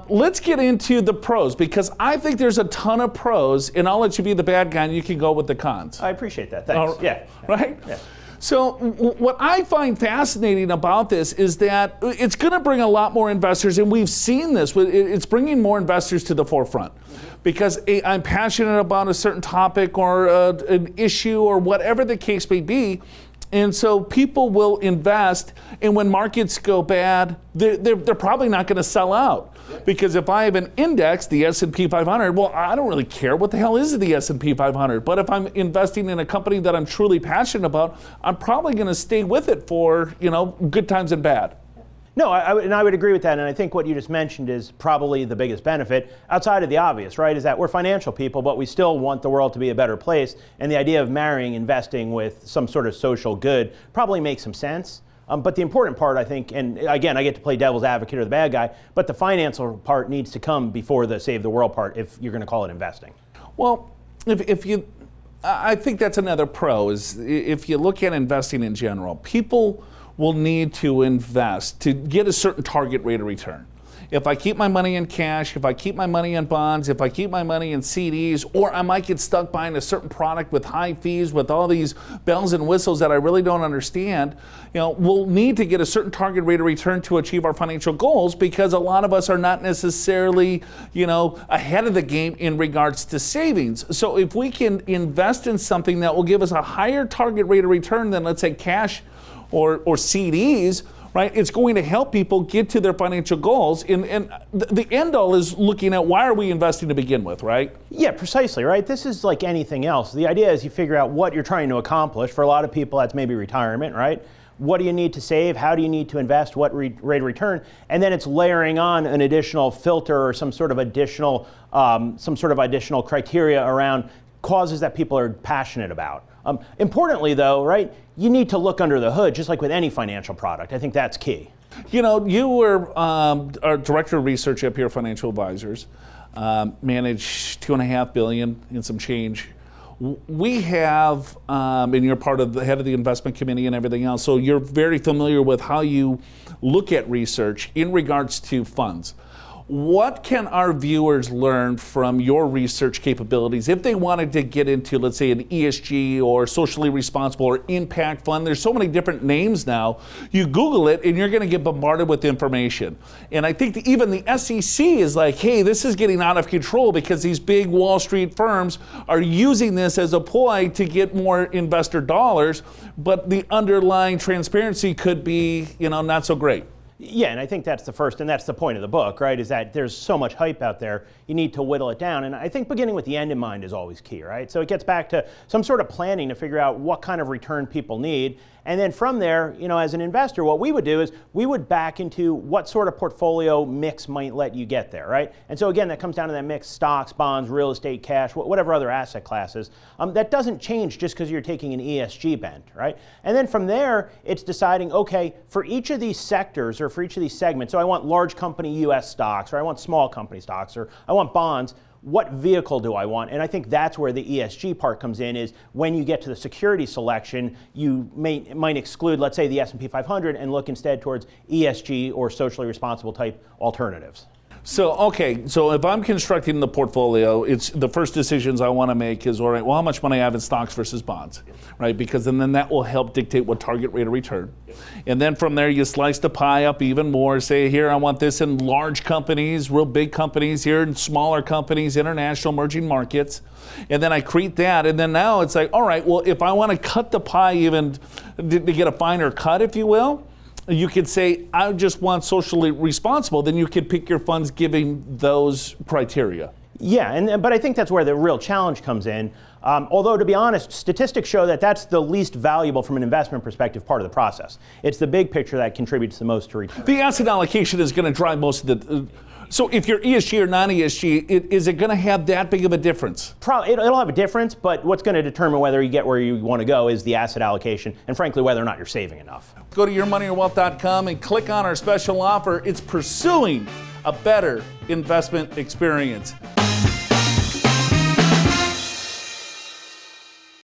Let's get into the pros, because I think there's a ton of pros, and I'll let you be the bad guy and you can go with the cons. I appreciate that. Thanks. Yeah. Right? Yeah. So what I find fascinating about this is that it's going to bring a lot more investors, and we've seen this. It's bringing more investors to the forefront because I'm passionate about a certain topic or an issue or whatever the case may be. And so people will invest, and when markets go bad, they're probably not going to sell out. Because if I have an index, the S&P 500, well, I don't really care what the hell is the S&P 500. But if I'm investing in a company that I'm truly passionate about, I'm probably going to stay with it for, good times and bad. No, I would agree with that, and I think what you just mentioned is probably the biggest benefit, outside of the obvious, right, is that we're financial people, but we still want the world to be a better place, and the idea of marrying investing with some sort of social good probably makes some sense. But the important part, I think, and again, I get to play devil's advocate or the bad guy, but the financial part needs to come before the save the world part if you're going to call it investing. Well, I think that's another pro, is if you look at investing in general, people will need to invest to get a certain target rate of return. If I keep my money in cash, if I keep my money in bonds, if I keep my money in CDs, or I might get stuck buying a certain product with high fees, with all these bells and whistles that I really don't understand, we'll need to get a certain target rate of return to achieve our financial goals, because a lot of us are not necessarily, ahead of the game in regards to savings. So if we can invest in something that will give us a higher target rate of return than, let's say, cash or CDs, right? It's going to help people get to their financial goals. And the end all is looking at why are we investing to begin with, right? Yeah, precisely, right? This is like anything else. The idea is you figure out what you're trying to accomplish. For a lot of people, that's maybe retirement, right? What do you need to save? How do you need to invest? What rate of return? And then it's layering on an additional filter or some sort of additional criteria around causes that people are passionate about. Importantly, though, right, you need to look under the hood, just like with any financial product. I think that's key. You were our director of research at Peer Financial Advisors, manage $2.5 billion and some change. We have, and you're part of the head of the investment committee and everything else, so you're very familiar with how you look at research in regards to funds. What can our viewers learn from your research capabilities if they wanted to get into, let's say, an ESG or socially responsible or impact fund? There's so many different names now. You Google it and you're going to get bombarded with information. And I think even the SEC is like, hey, this is getting out of control because these big Wall Street firms are using this as a ploy to get more investor dollars, but the underlying transparency could be, not so great. Yeah, and I think that's the first, and that's the point of the book, right, is that there's so much hype out there, you need to whittle it down. And I think beginning with the end in mind is always key, right? So it gets back to some sort of planning to figure out what kind of return people need. And then from there, as an investor, what we would do is we would back into what sort of portfolio mix might let you get there, right? And so again, that comes down to that mix: stocks, bonds, real estate, cash, whatever other asset classes. That doesn't change just because you're taking an ESG bent, right? And then from there, it's deciding, okay, for each of these sectors or for each of these segments, so I want large company US stocks, or I want small company stocks, or I want bonds. What vehicle do I want? And I think that's where the ESG part comes in, is when you get to the security selection, you might exclude, let's say, the S&P 500 and look instead towards ESG or socially responsible type alternatives. So if I'm constructing the portfolio, it's the first decisions I want to make is, all right, well, how much money I have in stocks versus bonds, right? Because then that will help dictate what target rate of return. And then from there, you slice the pie up even more. Say, here, I want this in large companies, real big companies, here in smaller companies, international emerging markets. And then I create that. And then now it's like, all right, well, if I want to cut the pie even to get a finer cut, if you will, you could say, I just want socially responsible. Then you could pick your funds giving those criteria. Yeah, but I think that's where the real challenge comes in. Although, to be honest, statistics show that that's the least valuable from an investment perspective part of the process. It's the big picture that contributes the most to return. The asset allocation is going to drive most of the... So if you're ESG or non-ESG, is it going to have that big of a difference? It'll have a difference, but what's going to determine whether you get where you want to go is the asset allocation, and frankly, whether or not you're saving enough. Go to yourmoneyyourwealth.com and click on our special offer. It's pursuing a better investment experience.